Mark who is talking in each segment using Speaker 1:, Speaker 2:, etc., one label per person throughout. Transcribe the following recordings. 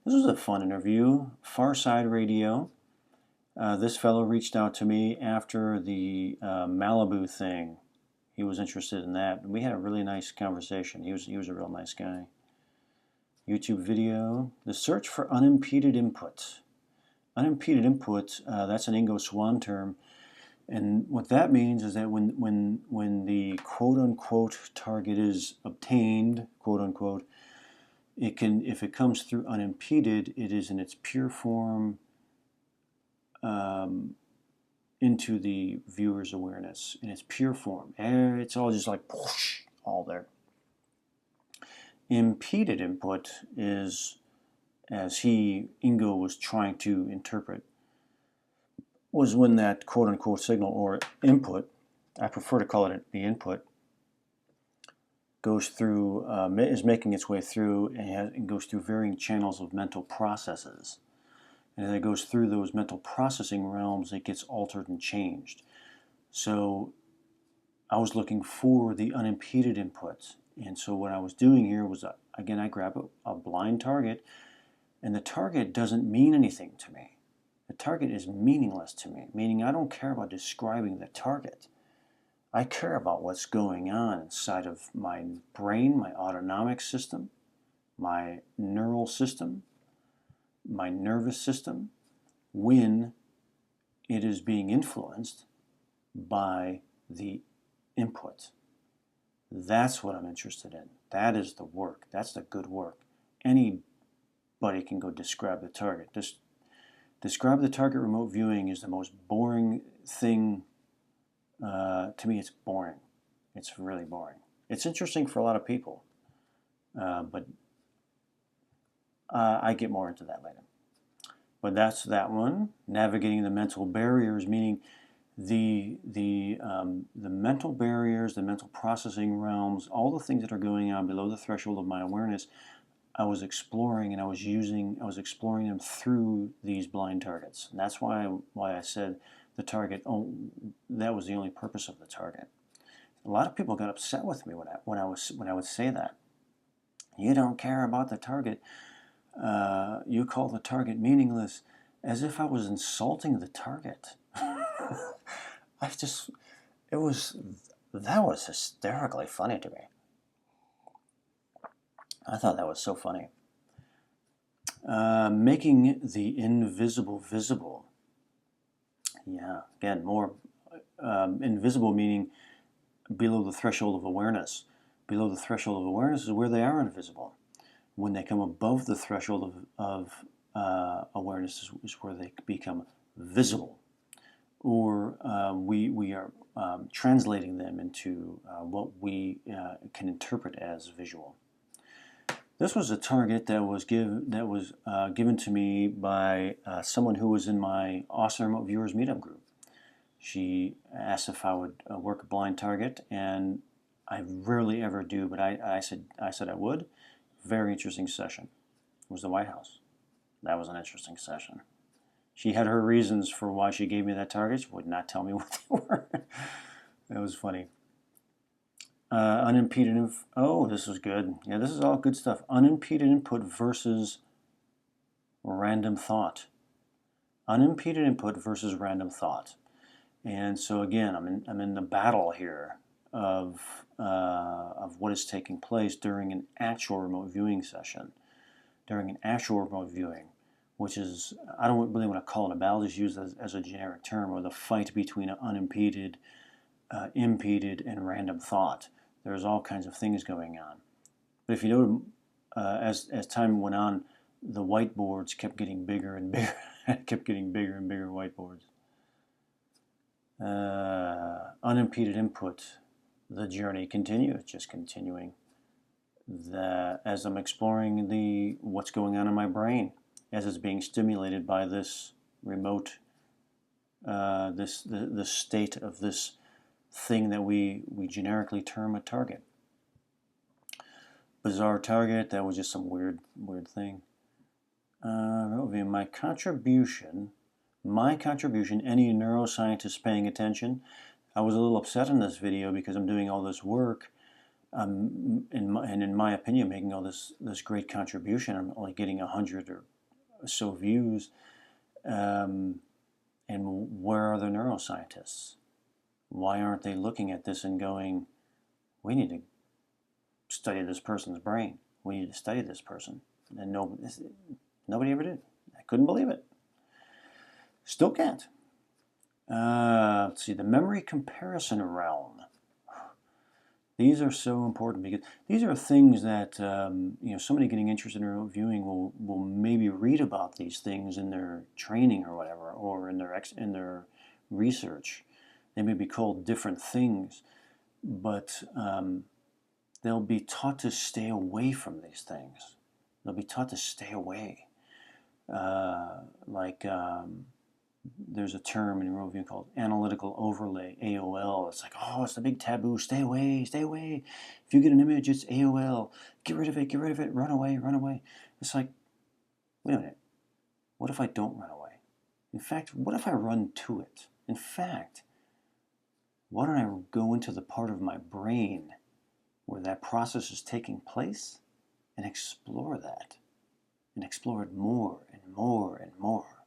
Speaker 1: This was a fun interview. Far Side Radio. This fellow reached out to me after the Malibu thing. He was interested in that. We had a really nice conversation. He was a real nice guy. YouTube video. The search for unimpeded input. Unimpeded input, that's an Ingo Swann term. And what that means is that when the quote-unquote target is obtained, quote-unquote, it can, if it comes through unimpeded, it is in its pure form into the viewer's awareness, in its pure form. It's all just like whoosh, all there. Impeded input is, as Ingo was trying to interpret, was when that quote-unquote signal or input, I prefer to call it the input, goes through, is making its way through and goes through varying channels of mental processes. And as it goes through those mental processing realms, it gets altered and changed. So I was looking for the unimpeded input. And so what I was doing here was, again, I grab a blind target, and the target doesn't mean anything to me. The target is meaningless to me, meaning I don't care about describing the target. I care about what's going on inside of my brain, my autonomic system, my neural system, my nervous system, when it is being influenced by the input. That's what I'm interested in. That is the work. That's the good work. Anybody can go describe the target. Just describe the target remote viewing is the most boring thing. To me, it's boring. It's really boring. It's interesting for a lot of people, but I get more into that later. But that's that one. Navigating the mental barriers, meaning the mental barriers, the mental processing realms, all the things that are going on below the threshold of my awareness. I was exploring, and I was exploring them through these blind targets. And that's why I said the target. Oh, that was the only purpose of the target. A lot of people got upset with me when I would say that. You don't care about the target. You call the target meaningless, as if I was insulting the target. That was hysterically funny to me. I thought that was so funny. Making the invisible visible. Yeah, again, more invisible meaning below the threshold of awareness. Below the threshold of awareness is where they are invisible. When they come above the threshold of awareness is where they become visible. Or we are translating them into what we can interpret as visual. This was a target that was given to me by someone who was in my Awesome Remote Viewers Meetup group. She asked if I would work a blind target, and I rarely ever do, but I said I would. Very interesting session. It was the White House. That was an interesting session. She had her reasons for why she gave me that target. She would not tell me what they were. That was funny. Unimpeded oh, this was good. Yeah, this is all good stuff. Unimpeded input versus random thought. Unimpeded input versus random thought. And so again, I'm in the battle here of what is taking place during an actual remote viewing session, during an actual remote viewing, which is, I don't really want to call it a battle, just use it as a generic term, or the fight between unimpeded, impeded, and random thought. There's all kinds of things going on. But if you know, as time went on, the whiteboards kept getting bigger and bigger, kept getting bigger and bigger whiteboards. Unimpeded input. The journey continues, just continuing. As I'm exploring what's going on in my brain, as it's being stimulated by this remote, the state of this thing that we generically term a target. Bizarre target, that was just some weird thing. My contribution, any neuroscientists paying attention, I was a little upset in this video because I'm doing all this work in my opinion, making all this great contribution. I'm only getting 100 or so views. And where are the neuroscientists? Why aren't they looking at this and going, we need to study this person's brain. We need to study this person. And nobody ever did. I couldn't believe it. Still can't. Let's see, the memory comparison realm. These are so important because these are things that somebody getting interested in remote viewing will maybe read about these things in their training or whatever, or in their research. They may be called different things, but they'll be taught to stay away from these things. They'll be taught to stay away. There's a term in remote viewing called analytical overlay, AOL. It's like, oh, it's the big taboo. Stay away, stay away. If you get an image, it's AOL. Get rid of it, run away, run away. It's like, wait a minute. What if I don't run away? In fact, what if I run to it? In fact, why don't I go into the part of my brain where that process is taking place and explore that? And explore it more and more and more.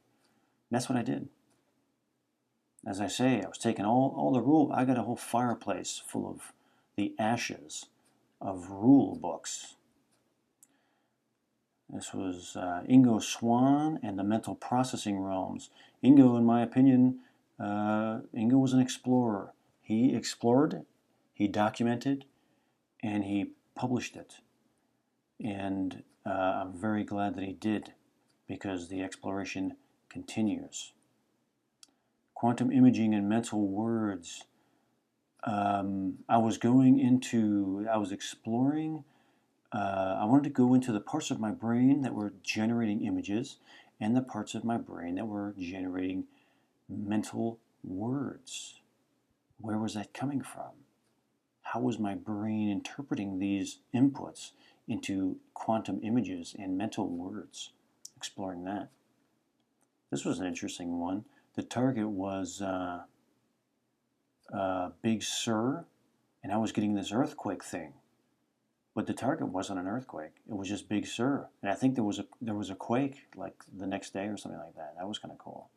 Speaker 1: And that's what I did. As I say, I was taking all the rule. I got a whole fireplace full of the ashes of rule books. This was Ingo Swann and the mental processing realms. Ingo, in my opinion, Ingo was an explorer. He explored, he documented, and he published it. And I'm very glad that he did, because the exploration continues. Quantum imaging and mental words. I was exploring, I wanted to go into the parts of my brain that were generating images and the parts of my brain that were generating mental words. Where was that coming from? How was my brain interpreting these inputs into quantum images and mental words? Exploring that. This was an interesting one. The target was Big Sur, and I was getting this earthquake thing. But the target wasn't an earthquake. It was just Big Sur. And I think there was a quake like the next day or something like that. That was kind of cool.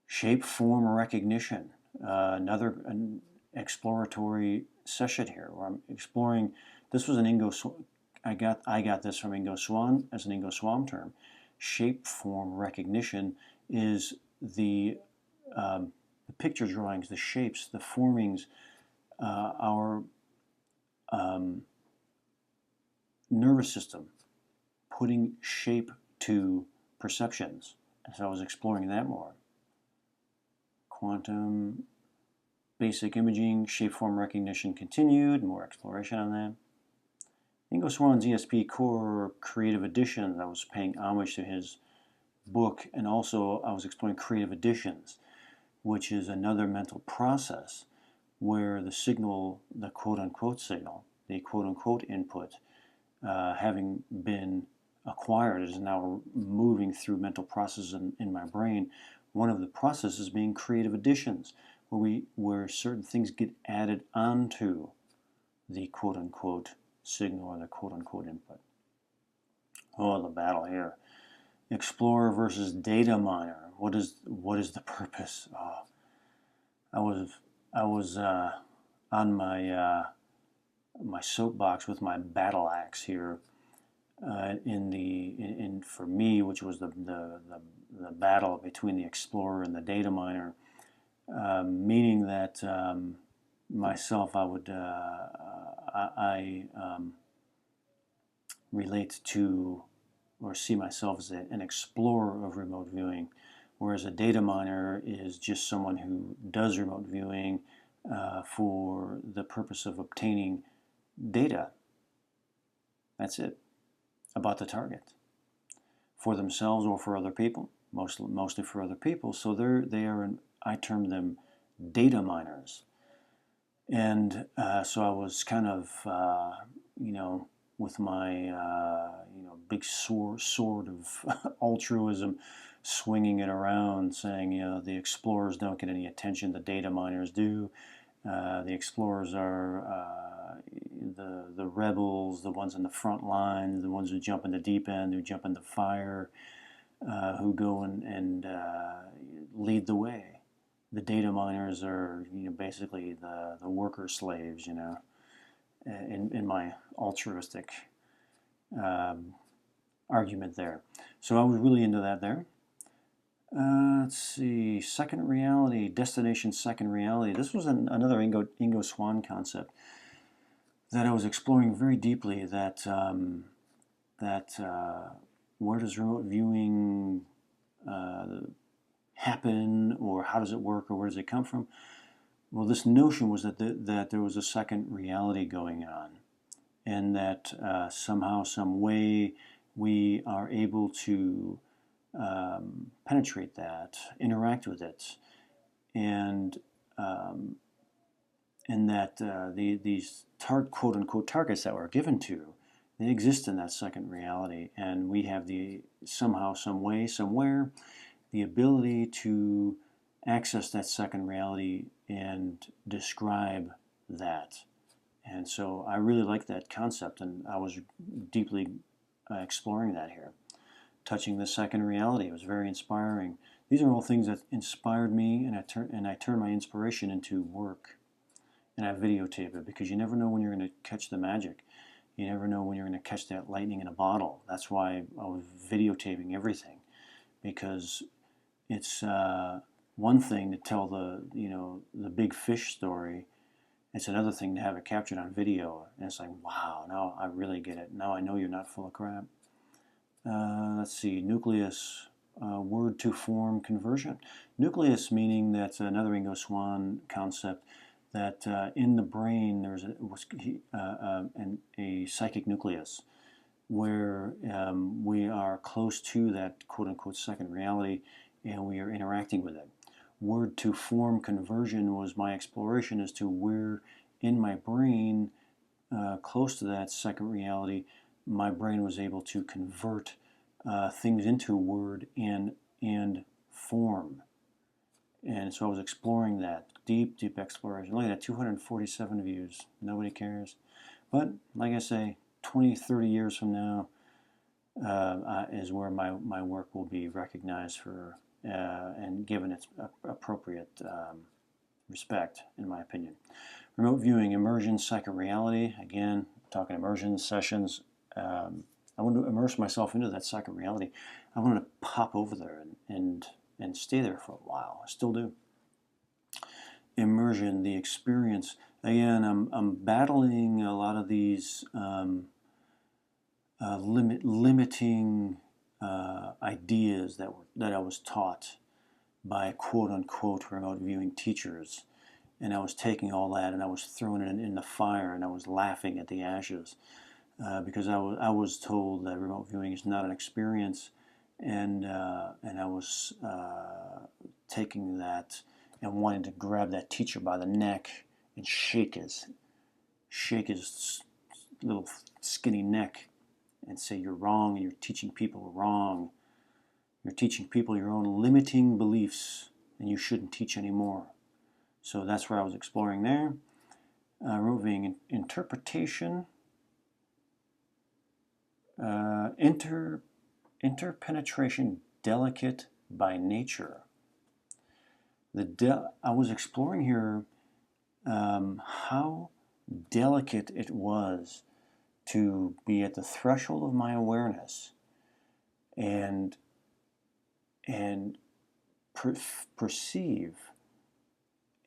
Speaker 1: Shape form recognition. An exploratory session here where I'm exploring. This was an Ingo. I got this from Ingo Swann as an Ingo Swann term. Shape form recognition is the picture drawings, the shapes, the formings, our nervous system putting shape to perceptions. And so I was exploring that more. Quantum basic imaging, shapeform recognition continued, more exploration on that. Ingo Swann's ESP Core Creative Editions, I was paying homage to his book, and also I was exploring creative additions, which is another mental process where the signal, the quote-unquote signal, the quote-unquote input, having been acquired, is now moving through mental processes in my brain. One of the processes being creative additions, where certain things get added onto the quote-unquote signal or the quote-unquote input. Oh, the battle here. Explorer versus data miner. What is the purpose? Oh, I was on my soapbox with my battle axe here for me, which was the battle between the explorer and the data miner, meaning that myself, I relate to or see myself as an explorer of remote viewing, whereas a data miner is just someone who does remote viewing for the purpose of obtaining data. That's it, about the target, for themselves or for other people, mostly for other people. So I term them data miners. And so I was kind of, with my, big sword of altruism, swinging it around, saying, the explorers don't get any attention, the data miners do. The explorers are, the rebels, the ones in the front line, the ones who jump in the deep end, who jump in the fire, who go and lead the way. The data miners are, basically the worker slaves, in my altruistic argument there. So I was really into that there. Let's see, second reality, destination second reality. This was another Ingo Swann concept that I was exploring very deeply, that where does remote viewing happen, or how does it work, or where does it come from? Well, this notion was that there was a second reality going on, and that somehow, some way, we are able to penetrate that, interact with it, and that these quote-unquote targets that we're given to, they exist in that second reality, and we have the somehow, some way, somewhere, the ability to access that second reality and describe that. And so I really like that concept, and I was deeply exploring that here. Touching the second reality, it was very inspiring. These are all things that inspired me, and I turned my inspiration into work. And I videotape it, because you never know when you're going to catch the magic. You never know when you're going to catch that lightning in a bottle. That's why I was videotaping everything, because it's one thing to tell the big fish story. It's another thing to have it captured on video, and it's like, wow, now I really get it. Now I know you're not full of crap. Let's see, nucleus, word to form conversion. Nucleus meaning that's another Ingo Swann concept, that in the brain there's a psychic nucleus, where we are close to that quote-unquote second reality, and we are interacting with it. Word to form conversion was my exploration as to where in my brain, close to that second reality, my brain was able to convert things into word and form. And so I was exploring that, deep exploration. Look at that, 247 views. Nobody cares. But like I say, 20, 30 years from now is where my work will be recognized for and given its appropriate respect, in my opinion. Remote viewing, immersion, second reality. Again, talking immersion sessions. I want to immerse myself into that second reality. I want to pop over there and stay there for a while. I still do. Immersion, the experience. Again, I'm battling a lot of these limiting ideas that I was taught by quote-unquote remote viewing teachers. And I was taking all that and I was throwing it in the fire, and I was laughing at the ashes. Because I was told that remote viewing is not an experience, and I was taking that and wanting to grab that teacher by the neck and shake his little skinny neck and say, you're wrong, and you're teaching people wrong. You're teaching people your own limiting beliefs, and you shouldn't teach anymore. So that's where I was exploring there. Remote viewing, interpretation. Interpenetration, delicate by nature. I was exploring here how delicate it was to be at the threshold of my awareness and perceive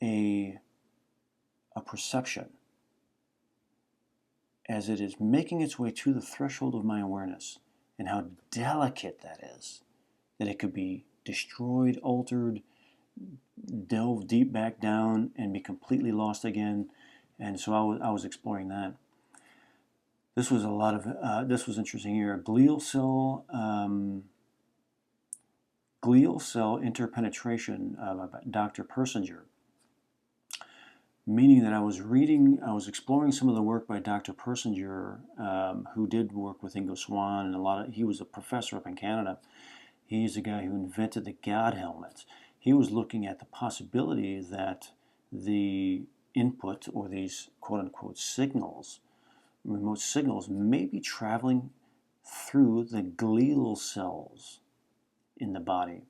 Speaker 1: a perception as it is making its way to the threshold of my awareness, and how delicate that is, that it could be destroyed, altered, delve deep back down, and be completely lost again. And so I was exploring that. This was this was interesting here. Glial cell interpenetration by Dr. Persinger. Meaning that I was exploring some of the work by Dr. Persinger, who did work with Ingo Swann, and he was a professor up in Canada. He's the guy who invented the God helmet. He was looking at the possibility that the input, or these quote-unquote signals, remote signals may be traveling through the glial cells in the body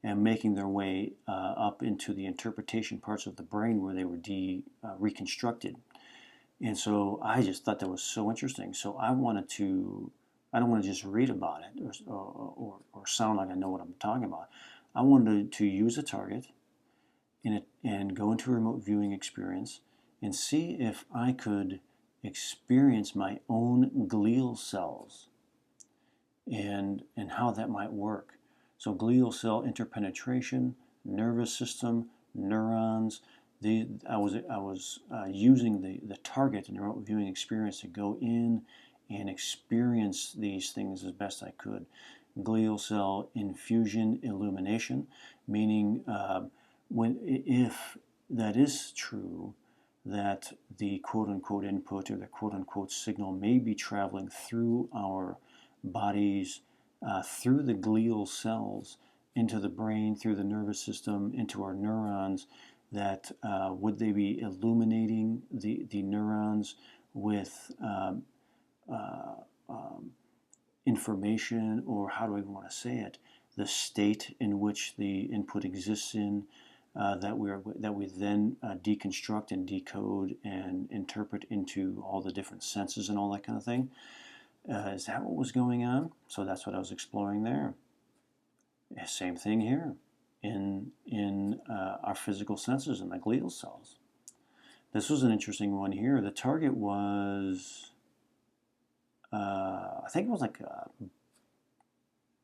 Speaker 1: and making their way up into the interpretation parts of the brain where they were reconstructed. And so I just thought that was so interesting. So I don't want to just read about it or sound like I know what I'm talking about. I wanted to use a target and go into a remote viewing experience and see if I could experience my own glial cells and how that might work. So glial cell interpenetration, nervous system, neurons. I was using the target in the remote viewing experience to go in and experience these things as best I could. Glial cell infusion illumination, meaning if that is true, that the quote-unquote input or the quote-unquote signal may be traveling through our bodies, through the glial cells, into the brain, through the nervous system, into our neurons, that would they be illuminating the neurons with information, or how do I even want to say it, the state in which the input exists in, that we then deconstruct and decode and interpret into all the different senses and all that kind of thing. Is that what was going on? So that's what I was exploring there. Same thing here in our physical senses in the glial cells. This was an interesting one here. The target was, I think it was like a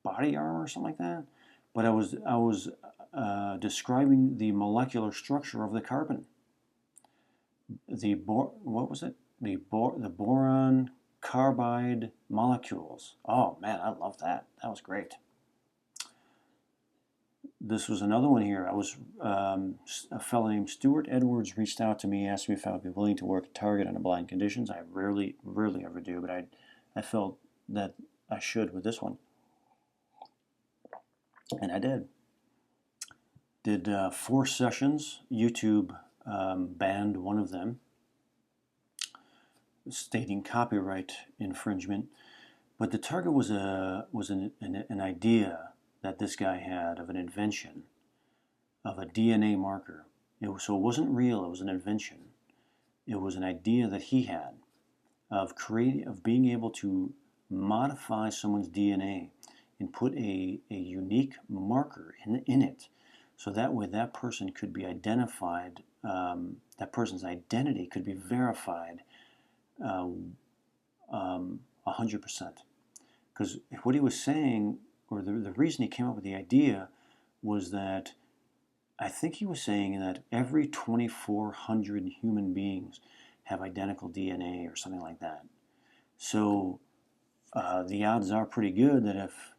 Speaker 1: body armor or something like that. But I was describing the molecular structure of the carbon. What was it? The boron carbide molecules. Oh man, I love that. That was great. This was another one here. I was a fellow named Stuart Edwards reached out to me, asked me if I would be willing to work a target under blind conditions. I rarely ever do, but I felt that I should with this one, and I did. Did 4 sessions. YouTube banned one of them, stating copyright infringement. But the target was an idea that this guy had of an invention of a DNA marker. So it wasn't real, it was an invention. It was an idea that he had of being able to modify someone's DNA and put a unique marker in it, so that way that person could be identified, that person's identity could be verified 100%. Because what he was saying, or the reason he came up with the idea, was that I think he was saying that every 2,400 human beings have identical DNA or something like that. So the odds are pretty good that if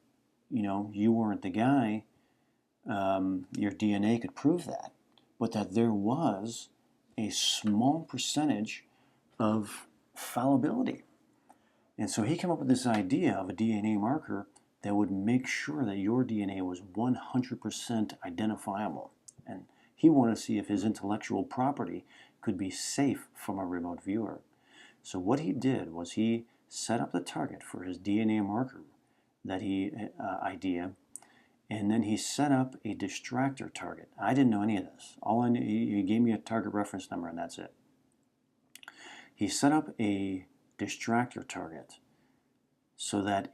Speaker 1: you weren't the guy, your DNA could prove that, but that there was a small percentage of fallibility. And so he came up with this idea of a DNA marker that would make sure that your DNA was 100% identifiable. And he wanted to see if his intellectual property could be safe from a remote viewer. So what he did was he set up the target for his DNA marker that idea, and then he set up a distractor target. I didn't know any of this. All I knew, he gave me a target reference number, and that's it. He set up a distractor target so that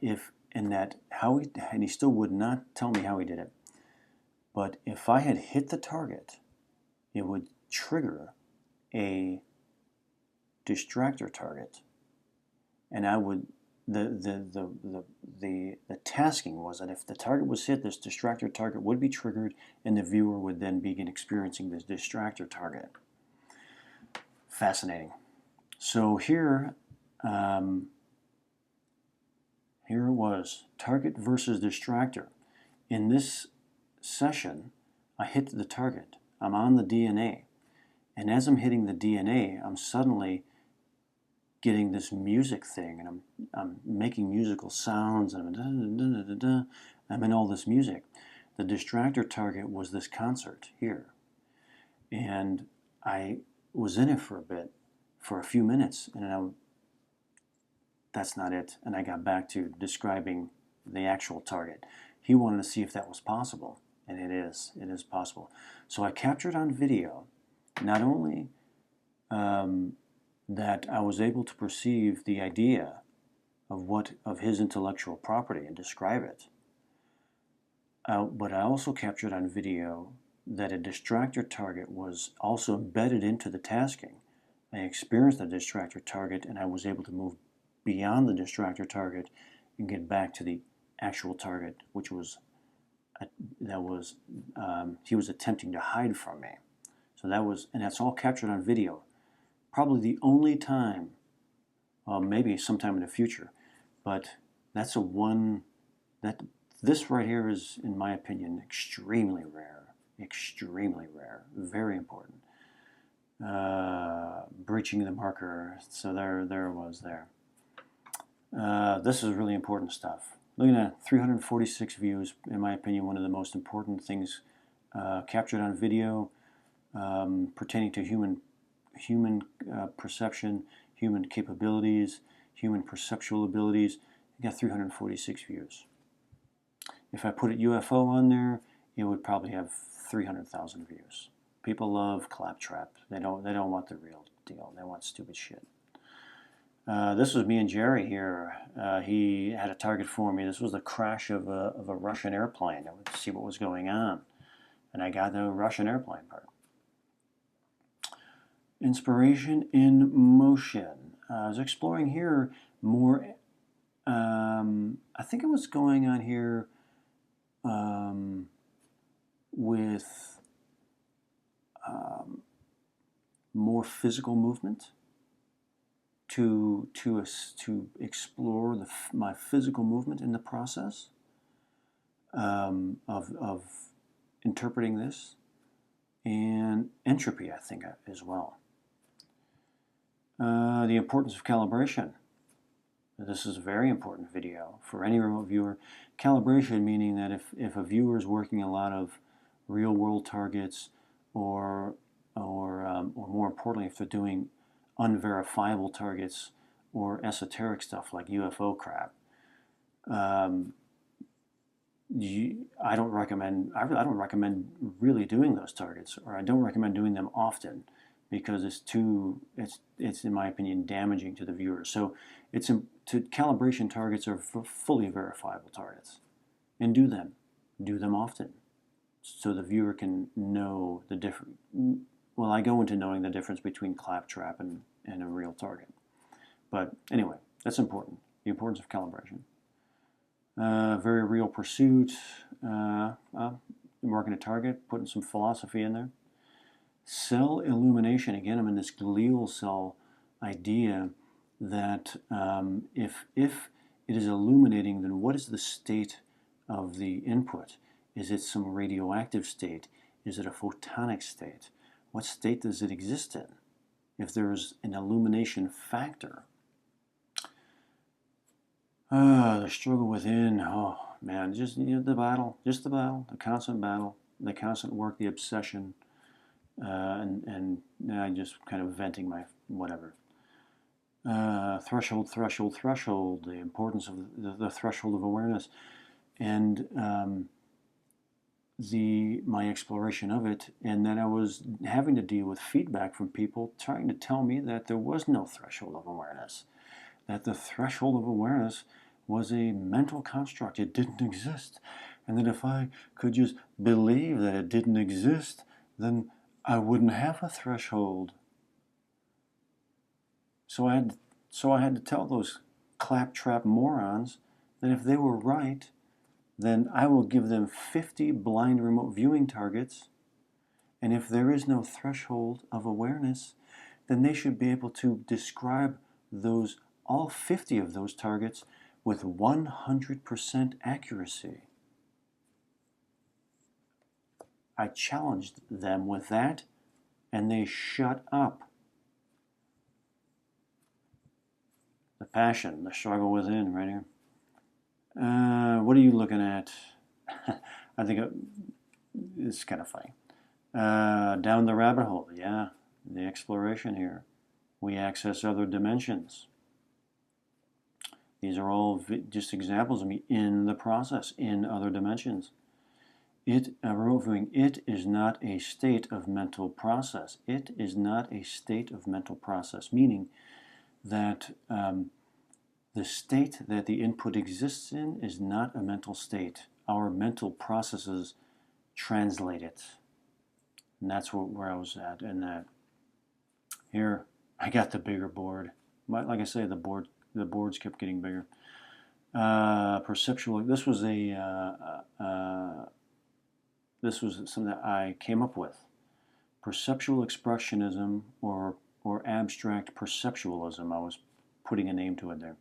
Speaker 1: and he still would not tell me how he did it, but if I had hit the target, it would trigger a distractor target, and I would the tasking was that if the target was hit, this distractor target would be triggered, and the viewer would then begin experiencing this distractor target. Fascinating. So here it was, target versus distractor. In this session, I hit the target. I'm on the DNA, and as I'm hitting the DNA, I'm suddenly getting this music thing, and I'm making musical sounds, and I'm in all this music. The distractor target was this concert here, and I was in it for a few minutes, and that's not it. And I got back to describing the actual target. He wanted to see if that was possible, and it is possible. So I captured on video not only that I was able to perceive the idea of his intellectual property and describe it, but I also captured on video that a distractor target was also embedded into the tasking. I experienced the distractor target, and I was able to move beyond the distractor target and get back to the actual target, which was he was attempting to hide from me. So and that's all captured on video. Probably the only time, maybe sometime in the future, but that's this right here is, in my opinion, extremely rare, very important. Breaching the marker, so there it was there. This is really important stuff. Looking at 346 views, in my opinion, one of the most important things captured on video pertaining to human perception, human capabilities, human perceptual abilities. You got 346 views. If I put a UFO on there, it would probably have 300,000 views. People love claptrap. They don't want the real deal. They want stupid shit. This was me and Jerry here. He had a target for me. This was the crash of a Russian airplane. I would see what was going on, and I got the Russian airplane part. Inspiration in motion. I was exploring here more. I think it was going on here with more physical movement to explore my physical movement in the process of interpreting this, and entropy, I think, as well. The importance of calibration. This is a very important video for any remote viewer. Calibration meaning that if a viewer is working a lot of real-world targets, or more importantly, if they're doing unverifiable targets or esoteric stuff like UFO crap, I don't recommend really doing those targets, or I don't recommend doing them often, because it's in my opinion damaging to the viewer. So calibration targets are fully verifiable targets, and do them often, so the viewer can know the difference. Well, I go into knowing the difference between claptrap and a real target. But anyway, that's important. The importance of calibration. Very real pursuit. Marking a target, putting some philosophy in there. Cell illumination. Again, I'm in this glial cell idea that if it is illuminating, then what is the state of the input? Is it some radioactive state? Is it a photonic state? What state does it exist in? If there's an illumination factor. The struggle within. Oh man, just the battle, the constant battle, the constant work, the obsession, and I just kind of venting my whatever. Threshold. The importance of the threshold of awareness, and my exploration of it, and then I was having to deal with feedback from people trying to tell me that there was no threshold of awareness, that the threshold of awareness was a mental construct, it didn't exist, and that if I could just believe that it didn't exist, then I wouldn't have a threshold. So I had to tell those claptrap morons that if they were right, then I will give them 50 blind remote viewing targets, and if there is no threshold of awareness, then they should be able to describe all 50 of those targets with 100% accuracy. I challenged them with that, and they shut up. The passion, the struggle within, right here. What are you looking at? I think it's kind of funny. Down the rabbit hole, yeah, the exploration here. We access other dimensions. These are all just examples of me in the process, in other dimensions. Remote viewing, it is not a state of mental process. It is not a state of mental process, meaning that the state that the input exists in is not a mental state. Our mental processes translate it. And that's where I was at in that. Here, I got the bigger board. Like I say, the boards kept getting bigger. Perceptual. This was something that I came up with. Perceptual expressionism or abstract perceptualism. I was putting a name to it there.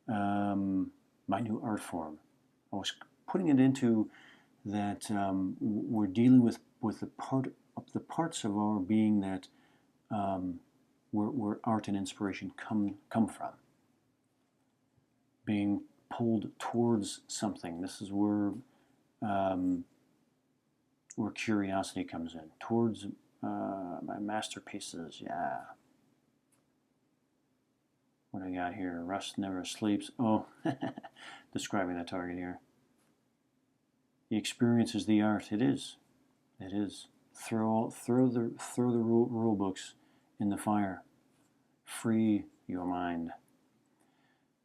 Speaker 1: My new art form. I was putting it into that we're dealing with the parts of our being that where art and inspiration come from. Being pulled towards something. This is where curiosity comes in. Towards my masterpieces, yeah. What do I got here? Rust never sleeps. Oh, describing the target here. The experience is the art. It is. It is. Throw the rule books in the fire. Free your mind.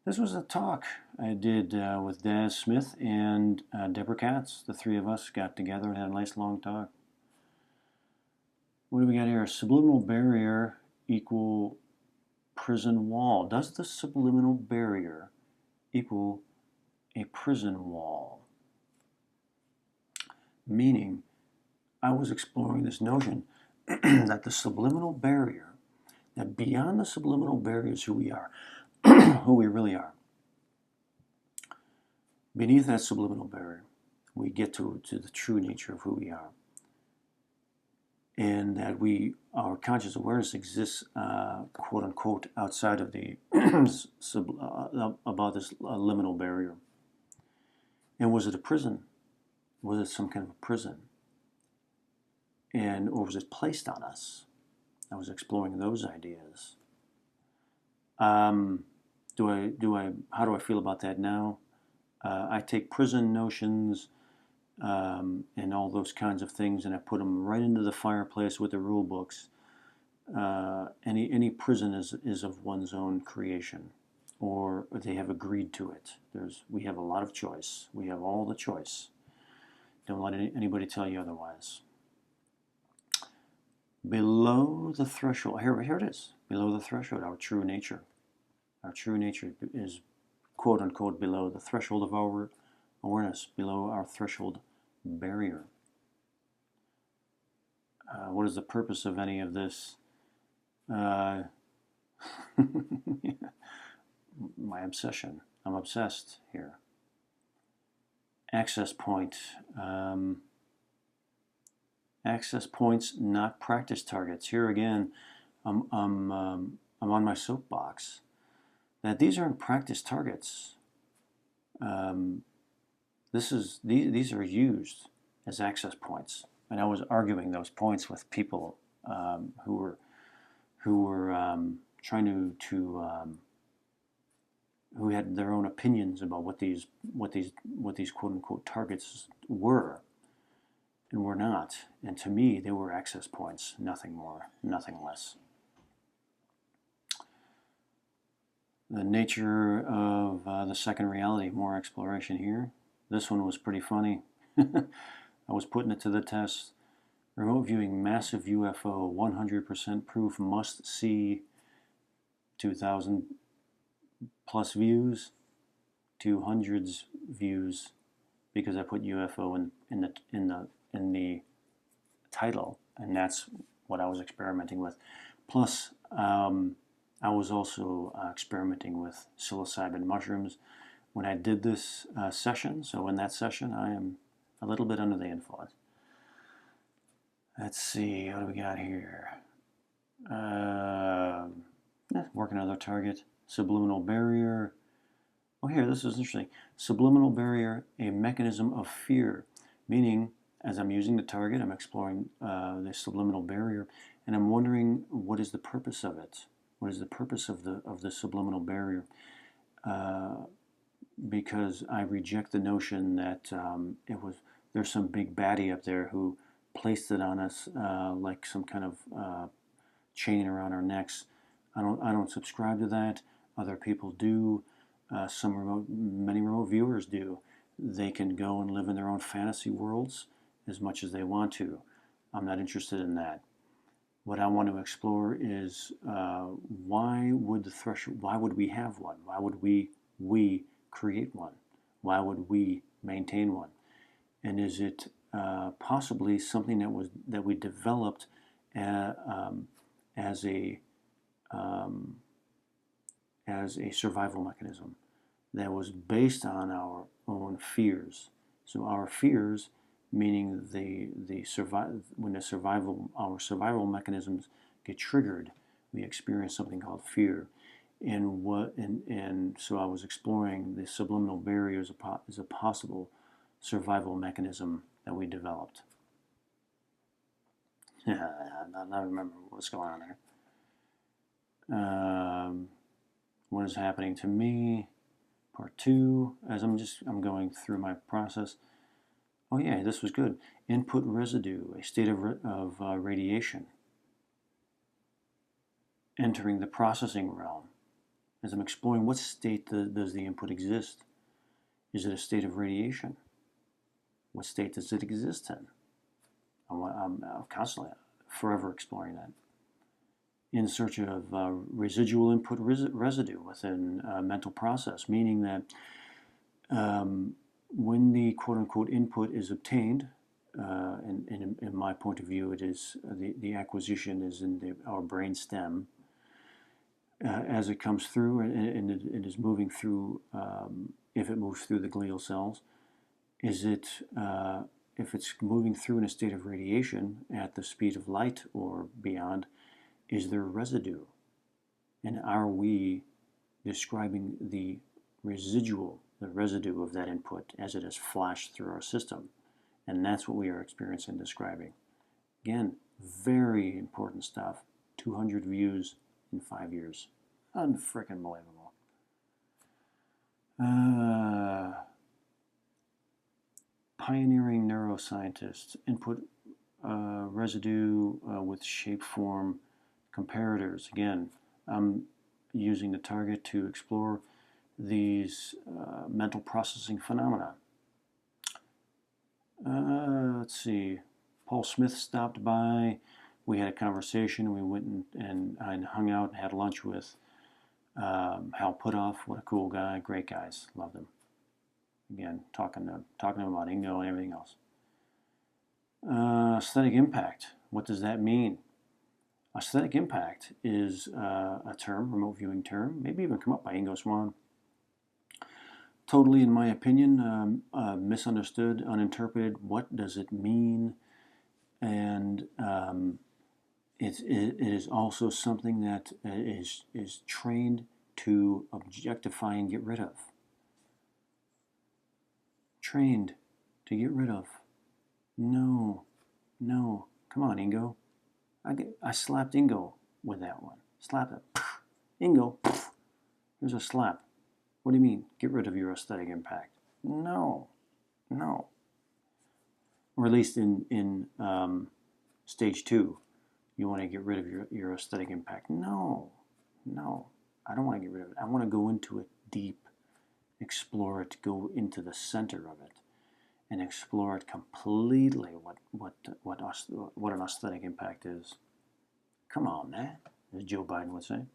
Speaker 1: This was a talk I did with Daz Smith and Deborah Katz. The three of us got together and had a nice long talk. What do we got here? Subliminal barrier equal prison wall. Does the subliminal barrier equal a prison wall? Meaning, I was exploring this notion that the subliminal barrier, that beyond the subliminal barrier is who we are, who we really are. Beneath that subliminal barrier, we get to the true nature of who we are. And that our conscious awareness exists, quote unquote, outside of the, about this liminal barrier. And was it a prison? Was it some kind of a prison? Or was it placed on us? I was exploring those ideas. How do I feel about that now? I take prison notions and all those kinds of things, and I put them right into the fireplace with the rule books. Any prison is of one's own creation, or they have agreed to it. We have a lot of choice. We have all the choice. Don't let anybody tell you otherwise. Below the threshold, here it is. Below the threshold, our true nature. Our true nature is, quote unquote, below the threshold of our awareness, below our threshold barrier. What is the purpose of any of this? My obsession. I'm obsessed here. Access point. Access points, not practice targets. Here again, I'm on my soapbox. That these aren't practice targets. These are used as access points, and I was arguing those points with people who were trying to who had their own opinions about what these quote unquote targets were and were not. And to me, they were access points, nothing more, nothing less. The nature of the second reality, more exploration here. This one was pretty funny. I was putting it to the test. Remote viewing massive UFO, 100% proof, must see, 2,000 plus views, 200s views, because I put UFO in the title, and that's what I was experimenting with. Plus, I was also experimenting with psilocybin mushrooms when I did this session. So in that session, I am a little bit under the influence. Let's see, what do we got here? Working another target. Subliminal barrier. Oh, here, this is interesting. Subliminal barrier, a mechanism of fear. Meaning, as I'm using the target, I'm exploring the subliminal barrier, and I'm wondering what is the purpose of it. What is the purpose of the subliminal barrier? because I reject the notion that there's some big baddie up there who placed it on us like some kind of chain around our necks. I don't subscribe to that. Other people do. Many remote viewers do. They can go and live in their own fantasy worlds as much as they want to. I'm not interested in that. What I want to explore is why would we have one? Why would we create one? Why would we maintain one? And is it possibly something that we developed as a survival mechanism that was based on our own fears? So our fears, meaning when our survival mechanisms get triggered, we experience something called fear. And so I was exploring the subliminal barrier as a possible survival mechanism that we developed. I remember what's going on there. What is happening to me? Part 2. As I'm going through my process. Oh yeah, this was good. Input residue, a state of radiation. Entering the processing realm. As I'm exploring, what state does the input exist? Is it a state of radiation? What state does it exist in? I'm constantly, forever exploring that. In search of residual input residue within a mental process, meaning that when the quote-unquote input is obtained, and in my point of view, it is the acquisition is in our brain stem. As it comes through and it is moving through, if it moves through the glial cells, if it's moving through in a state of radiation at the speed of light or beyond, is there residue? And are we describing the residue of that input as it has flashed through our system? And that's what we are experiencing and describing. Again, very important stuff. 200 views in 5 years. Unfrickin' believable. Pioneering neuroscientists. Input residue with shapeform comparators. Again, I'm using the target to explore these mental processing phenomena. Let's see. Paul Smith stopped by. We had a conversation. We went and hung out and had lunch with Hal Putoff. What a cool guy. Great guys. Loved him. Again, talking to him about Ingo and everything else. Aesthetic impact. What does that mean? Aesthetic impact is a term, remote viewing term, maybe even come up by Ingo Swann. Totally, in my opinion, misunderstood, uninterpreted. What does it mean? And it is also something that is trained to objectify and get rid of. Trained to get rid of. No. Come on, Ingo. I slapped Ingo with that one. Slap it. Ingo. Here's a slap. What do you mean? Get rid of your aesthetic impact. No. Or at least in stage 2, you want to get rid of your aesthetic impact. No. I don't want to get rid of it. I want to go into it deep, explore it, go into the center of it, and explore it completely. What an aesthetic impact is. Come on, man, as Joe Biden would say.